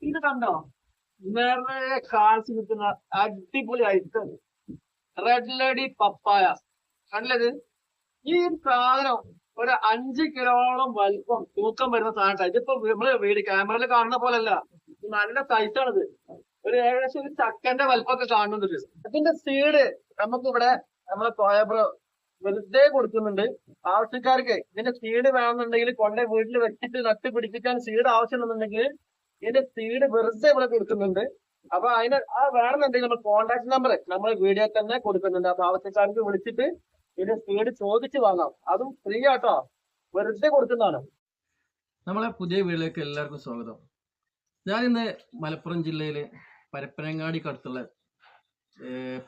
ഇത് കണ്ടോ? നിറയെ കാഴ്ച നിൽക്കുന്ന അടിപൊളി ഐറ്റം റെഡ് ലേഡി പപ്പായ. കണ്ടില്ലത്? ഈ സാധനം ഒരു 5 കിലോളം വലിപ്പം തൂക്കം വരുന്ന സാധനം. ഇതിപ്പോ നമ്മള് ക്യാമറയിൽ കാണുന്ന പോലല്ല, നല്ല സൈസാണിത്. ഏകദേശം ഒരു ചക്കന്റെ വലിപ്പമൊക്കെ കാണുന്നുണ്ട്. അതിന്റെ സീഡ് നമുക്ക് ഇവിടെ നമ്മളെ കോയബ്രോ വെറുതെ കൊടുക്കുന്നുണ്ട്. ആവശ്യക്കാർക്ക് ഇതിന്റെ സീഡ് വേണമെന്നുണ്ടെങ്കിൽ കൊണ്ടേ വീട്ടിൽ വെച്ചിട്ട് നട്ട് പിടിപ്പിക്കാൻ സീഡ് ആവശ്യമുണ്ടെന്നുണ്ടെങ്കിൽ ഇതിന്റെ സീഡ് വെറുതെ ഇവിടെ കൊടുക്കുന്നുണ്ട്. അപ്പൊ അതിന് വേണമെന്നുണ്ടെങ്കിൽ നമ്മൾ കോൺടാക്ട് നമ്പർ നമ്മൾ വീഡിയോ തന്നെ കൊടുക്കുന്നുണ്ട്. അപ്പൊ ആവശ്യക്കാർക്ക് വിളിച്ചിട്ട് ഇതിന്റെ സീഡ് ചോദിച്ച് വാങ്ങാം. അതും ഫ്രീ ആട്ടോ, വെറുതെ കൊടുക്കുന്നതാണ്. നമ്മളെ പുതിയ വീട്ടിലേക്ക് എല്ലാവർക്കും സ്വാഗതം. ഞാനിന്ന് മലപ്പുറം ജില്ലയിലെ പരപ്പനങ്ങാടിക്കടുത്തുള്ള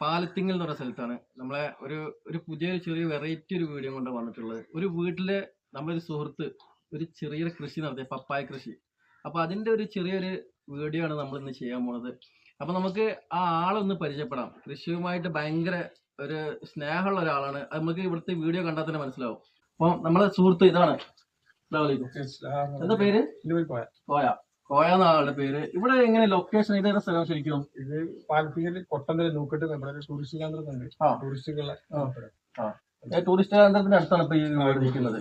പാലത്തിങ്ങൽ എന്ന് പറഞ്ഞ സ്ഥലത്താണ് നമ്മളെ ഒരു പുതിയൊരു ചെറിയ വെറൈറ്റി ഒരു വീഡിയോ കൊണ്ട് വന്നിട്ടുള്ളത്. ഒരു വീട്ടിലെ നമ്മളൊരു സുഹൃത്ത് ഒരു ചെറിയൊരു കൃഷി നടത്തിയ പപ്പായ കൃഷി. അപ്പൊ അതിന്റെ ഒരു ചെറിയൊരു വീഡിയോ ആണ് നമ്മൾ ഇന്ന് ചെയ്യാൻ പോണത്. അപ്പൊ നമുക്ക് ആ ആളൊന്ന് പരിചയപ്പെടാം. കൃഷിയുമായിട്ട് ഭയങ്കര ഒരു സ്നേഹമുള്ള ഒരാളാണ്. അത് നമുക്ക് ഇവിടുത്തെ വീഡിയോ കണ്ടാൽ തന്നെ മനസ്സിലാവും. അപ്പൊ നമ്മളെ സുഹൃത്ത് ഇതാണ്. എന്താ പേര്? കോയ. കോയ എന്ന ആളുടെ പേര്. ഇവിടെ എങ്ങനെ ലൊക്കേഷൻ ഇതേതാ സ്ഥലം ശരിക്കും? ഇത് പാലത്തിങ്ങൽ കൊട്ടന്തല നൂക്കട്ട് നമ്മുടെ ടൂറിസ്റ്റ് കേന്ദ്രം. ടൂറിസ്റ്റുകളെ ടൂറിസ്റ്റ് കേന്ദ്രത്തിന്റെ അടുത്താണ് ഇപ്പൊ ഈ വീട് നിൽക്കുന്നത്.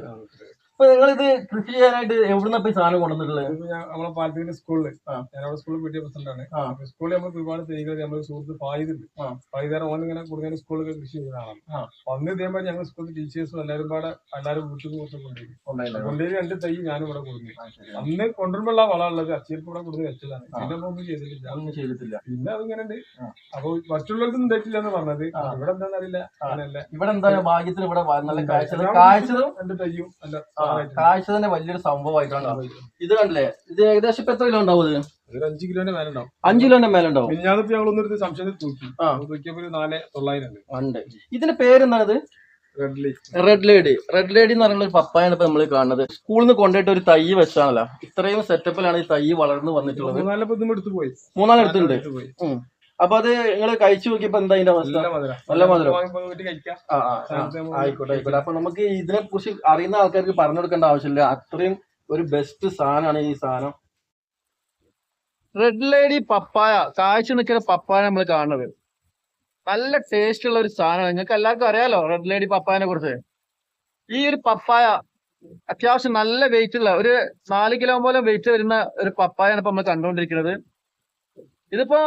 അപ്പൊ നിങ്ങളിത് കൃഷി ചെയ്യാനായിട്ട് എവിടുന്ന ഇപ്പൊ ഈ സാധനം കൊണ്ടുവന്നിട്ടുള്ളത്? നമ്മളെ പാലത്തിങ്ങൽ സ്കൂളില് ഞാനവിടെ സ്കൂളിൽ പി ടി എ പ്രസിഡന്റാണ്. സ്കൂളിൽ നമുക്ക് ഒരുപാട് തൈകൾ നമ്മൾ സുഹൃത്ത് ഫായിദുണ്ട്. ഫായിദാറ് ഓൻ ഇങ്ങനെ കൂടുതൽ സ്കൂളിൽ കൃഷി ചെയ്യുന്ന ആളാണ്. അന്ന് ഇതേമാതിരി ഞങ്ങൾ സ്കൂളിൽ ടീച്ചേഴ്സും എല്ലാവരും വീട്ടിൽ കൊണ്ടുപോയി 2 തൈ ഞാനും ഇവിടെ കൊടുക്കുന്നു. അന്ന് കൊണ്ടുവരുമ്പോഴുള്ള വളം ഉള്ളത് അച്ചീർക്ക് ഇവിടെ കൊടുത്ത് വെച്ചതാണ്. പിന്നെ ഒന്നും ചെയ്തിട്ടില്ല. പിന്നെ അതിങ്ങനെ ഉണ്ട്. അപ്പൊ മറ്റുള്ളവർക്കൊന്നും തെറ്റില്ല എന്ന് പറഞ്ഞത്. ഇവിടെ എന്താണെന്ന് അറിയില്ല. അങ്ങനെയല്ല ഇവിടെ എന്താ ഭാഗ്യത്തിന് ഇവിടെ നല്ല കാഴ്ചതും 2 തൈയും അല്ല കാഴ്ച തന്നെ വലിയൊരു സംഭവമായിട്ടാണ്. ഇത് കണ്ടില്ലേ? ഇത് ഏകദേശം ഇപ്പൊ എത്ര കിലോ ഉണ്ടാവും? ഒരു 5 കിലോന്റെ മേലുണ്ടാവും. 5 കിലോന്റെ മേലുണ്ടാവും. മിഞ്ഞാന്നിപ്പോ ഞങ്ങളൊന്നും സംശയം തൂക്കിയപ്പോ 4,900 ഉണ്ട്. ഇതിന്റെ പേരെന്താണിത്? Red lady. റെഡ് ലേഡി എന്ന് പറയുന്ന ഒരു പപ്പായാണ് ഇപ്പൊ നമ്മൾ കാണുന്നത്. സ്കൂളിൽ നിന്ന് കൊണ്ടുപോയിട്ട് ഒരു തൈ വെച്ചാണല്ലോ. ഇത്രയും സെറ്റപ്പിലാണ് ഈ തൈ വളർന്നു വന്നിട്ടുള്ളത്. 3-4 എടുത്തുണ്ട്. അപ്പൊ അത് നിങ്ങൾ കഴിച്ചു നോക്കിയപ്പോ എന്താ അതിന്റെ അവസ്ഥ? നല്ല മധുരം. ആയിക്കോട്ടെ. അപ്പൊ നമുക്ക് ഇതിനെ കുറിച്ച് അറിയുന്ന ആൾക്കാർക്ക് പറഞ്ഞു കൊടുക്കേണ്ട ആവശ്യമില്ല. അത്രയും ഒരു ബെസ്റ്റ് സാധനമാണ് ഈ സാധനം. റെഡ് ലേഡി പപ്പായ. കാഴ്ച നിൽക്കുന്ന പപ്പായ നമ്മൾ കാണുന്നത് നല്ല ടേസ്റ്റ് ഉള്ള ഒരു സാധനമാണ്. നിങ്ങൾക്ക് എല്ലാവർക്കും അറിയാലോ റെഡ് ലേഡി പപ്പായനെ കുറിച്ച്. ഈ ഒരു പപ്പായ അത്യാവശ്യം നല്ല വെയിറ്റ് ഉള്ള ഒരു 4 കിലോ പോലെ വെയിറ്റ് വരുന്ന ഒരു പപ്പായാണ് ഇപ്പൊ നമ്മൾ കണ്ടുകൊണ്ടിരിക്കുന്നത്. ഇതിപ്പോ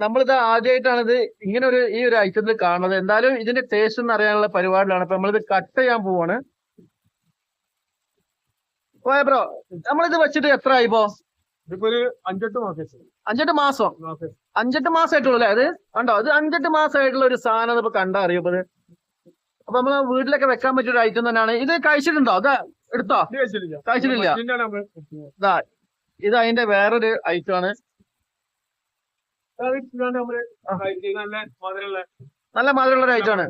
നമ്മളിത് ആദ്യമായിട്ടാണ് ഇങ്ങനെ ഈ ഒരു ഐറ്റത്തിൽ കാണുന്നത്. എന്തായാലും ഇതിന്റെ ടേസ്റ്റ് ഒന്ന് അറിയാനുള്ള പരിപാടിയാണ്. ഇപ്പൊ നമ്മളിത് കട്ട് ചെയ്യാൻ പോവാണ്. ബ്രോ, നമ്മളിത് വെച്ചിട്ട് എത്ര ആയിപ്പോ? ഇതിപ്പോ ഒരു 5-8 മാസം. 5-8 മാസം. 5-8 മാസമായിട്ടുള്ളൂ അല്ലേ? അത് കണ്ടോ? അത് 5-8 മാസമായിട്ടുള്ള ഒരു സാധനം ഇപ്പൊ കണ്ടാ അറിയപ്പത്. അപ്പൊ നമ്മള് വീട്ടിലൊക്കെ വെക്കാൻ പറ്റിയ ഒരു ഐറ്റം തന്നെയാണ്. ഇത് കഴിച്ചിട്ടുണ്ടോ? അത് എടുത്തോ? കഴിച്ചിട്ടില്ല. ഇത് അതിന്റെ വേറൊരു ഐറ്റം ആണ്. നല്ല മധുരമുള്ള ഒരു ഐറ്റമാണ്.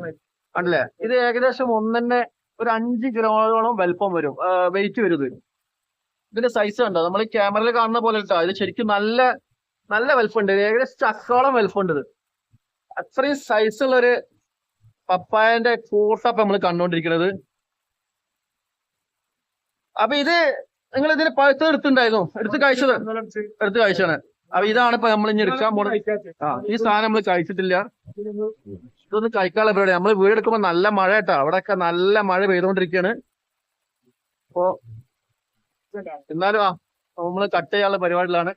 കണ്ടില്ലേ? ഇത് ഏകദേശം ഒരു 5 കിലോയോളം വലിപ്പം വരും, വെയിറ്റ് വരും. ഇതിന്റെ സൈസ് കണ്ടോ? നമ്മൾ ഈ ക്യാമറയിൽ കാണുന്ന പോലെ കേട്ടോ. ഇത് ശരിക്കും നല്ല നല്ല വലിപ്പമുണ്ട്. ഏകദേശം ചക്കോളം വലിപ്പമുണ്ട്. ഇത് അത്രയും സൈസുള്ള ഒരു പപ്പായന്റെ കൂട്ടപ്പം നമ്മൾ കണ്ടുകൊണ്ടിരിക്കുന്നത്. അപ്പൊ ഇത് നിങ്ങൾ ഇതിന് പഴുത്തത് എടുത്തിട്ടുണ്ടായിരുന്നു? എടുത്ത് കഴിച്ചാണ്. അപ്പൊ ഇതാണ് ഇപ്പൊ നമ്മൾ ഇനി എടുക്കാൻ പോകുന്നത്. ഈ സാധനം നമ്മൾ കഴിച്ചിട്ടില്ല. ഇതൊന്നും കഴിക്കാനുള്ള പരിപാടി. നമ്മൾ വീടെടുക്കുമ്പോ നല്ല മഴ കേട്ടോ. അവിടെയൊക്കെ നല്ല മഴ പെയ്തുകൊണ്ടിരിക്കുകയാണ്. അപ്പോ എന്നാലും നമ്മള് കട്ട് ചെയ്യാനുള്ള പരിപാടിയിലാണ്.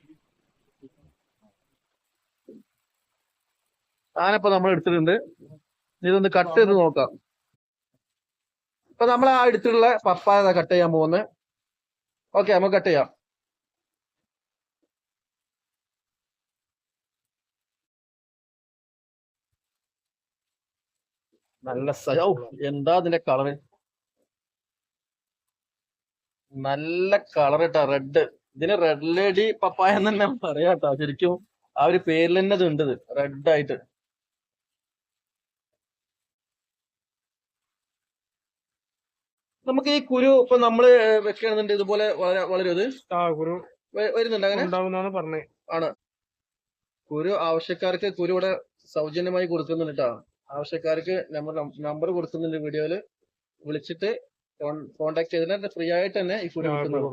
സാധനം നമ്മൾ എടുത്തിട്ടുണ്ട്. ഇതൊന്ന് കട്ട് ചെയ്ത് നോക്കാം. ഇപ്പൊ നമ്മൾ ആ എടുത്തിട്ടുള്ള പപ്പായ കട്ട് ചെയ്യാൻ പോകുന്നത്. ഓക്കെ, നമുക്ക് കട്ട് ചെയ്യാം. നല്ല എന്താ അതിന്റെ കളറ്? നല്ല കളർ കേട്ടോ. റെഡ്. ഇതിന് റെഡ് ലേഡി പപ്പായ എന്ന് തന്നെ പറയാട്ടോ. ശരിക്കും ആ ഒരു പേരിൽ തന്നെ ഇത് ഉണ്ട്, റെഡ് ആയിട്ട്. നമുക്ക് ഈ കുരു ഇപ്പൊ നമ്മള് വെക്കണമെന്നുണ്ട് ഇതുപോലെ വളരും. കുരു വരുന്നുണ്ട് അങ്ങനെ പറഞ്ഞേ ആണ്. കുരു ആവശ്യക്കാർക്ക് കുരു ഇവിടെ സൗജന്യമായി കൊടുക്കുന്നുണ്ട് കേട്ടോ. ആവശ്യക്കാർക്ക് നമ്പർ കൊടുക്കുന്നുണ്ട്. വീഡിയോയില് വിളിച്ചിട്ട് കോണ്ടാക്ട് ചെയ്തിട്ട് ഫ്രീ ആയിട്ട് തന്നെ ഈ കുരു കൊടുക്കുന്നത്.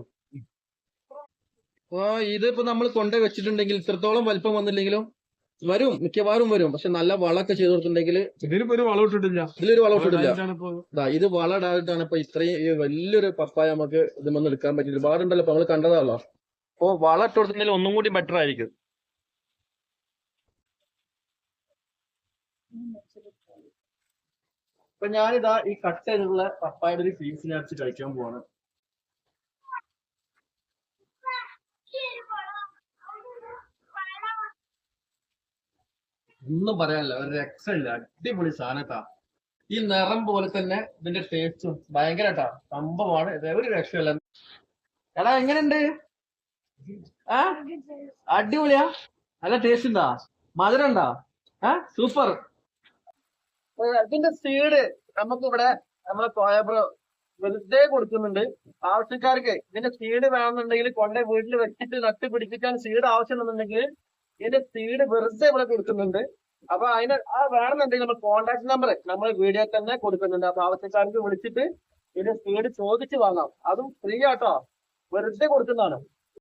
അപ്പൊ ഇതിപ്പോ നമ്മൾ കൊണ്ടുപോയി വെച്ചിട്ടുണ്ടെങ്കിൽ ഇത്രത്തോളം വലിപ്പം വന്നില്ലെങ്കിലും വരും, മിക്കവാറും വരും. പക്ഷെ നല്ല വളമൊക്കെ ചെയ്ത് കൊടുത്തിട്ടുണ്ടെങ്കിൽ ഇതിലിപ്പോ ഒരു വളം ഇട്ടിട്ടില്ല. ഇതിലൊരു വളം ഇട്ടിട്ടില്ല. ഇപ്പോ ഇത് വളം ഇടായിട്ടാണ് ഇപ്പൊ ഇത്രയും ഈ വലിയൊരു പപ്പായ നമുക്ക് ഇതൊന്നും എടുക്കാൻ പറ്റില്ല. ഒരുപാടുണ്ടല്ലോ, ഇപ്പൊ നമ്മള് കണ്ടതാണല്ലോ. അപ്പൊ വളം ഇട്ട് കൊടുത്തിട്ടുണ്ടെങ്കിൽ ഒന്നും കൂടി ബെറ്റർ ആയിരിക്കും. ഇപ്പൊ ഞാനിതാ ഈ കട്ട് ചെയ്തിട്ടുള്ള പപ്പായുടെ ഒരു പീസിനകത്ത് കഴിക്കാൻ പോവാണ്. ഒന്നും പറയാനില്ല, ഒരു രക്ഷയില്ല, അടിപൊളി സാധനത്താ. ഈ നിറം പോലെ തന്നെ ഇതിന്റെ ടേസ്റ്റും ഭയങ്കരട്ടാ, സംഭവമാണ്. ഒരു രക്ഷയില്ല. എടാ എങ്ങനെയുണ്ട്? ആ അടിപൊളിയാ, നല്ല ടേസ്റ്റ് ഉണ്ടാ, മധുരം ഉണ്ടാ? സൂപ്പർ. ഇതിന്റെ സീഡ് നമുക്കിവിടെ നമ്മളെ കോയബ്രോ വെറുതെ കൊടുക്കുന്നുണ്ട്. ആവശ്യക്കാർക്ക് ഇതിന്റെ സീഡ് വേണമെന്നുണ്ടെങ്കിൽ കൊണ്ടേ വീട്ടിൽ വെച്ചിട്ട് നട്ട് പിടിപ്പിക്കാൻ സീഡ് ആവശ്യമുണ്ടെന്നുണ്ടെങ്കിൽ ഇതിന്റെ സീഡ് വെറുതെ ഇവിടെ കൊടുക്കുന്നുണ്ട്. അപ്പൊ അതിന് വേണമെന്നുണ്ടെങ്കിൽ നമ്മൾ കോൺടാക്ട് നമ്പർ നമ്മൾ വീഡിയോ തന്നെ കൊടുക്കുന്നുണ്ട്. അപ്പൊ ആവശ്യക്കാർക്ക് വിളിച്ചിട്ട് ഇതിന്റെ സീഡ് ചോദിച്ച് വാങ്ങാം. അതും ഫ്രീ ആട്ടോ, വെറുതെ കൊടുക്കുന്നതാണ്.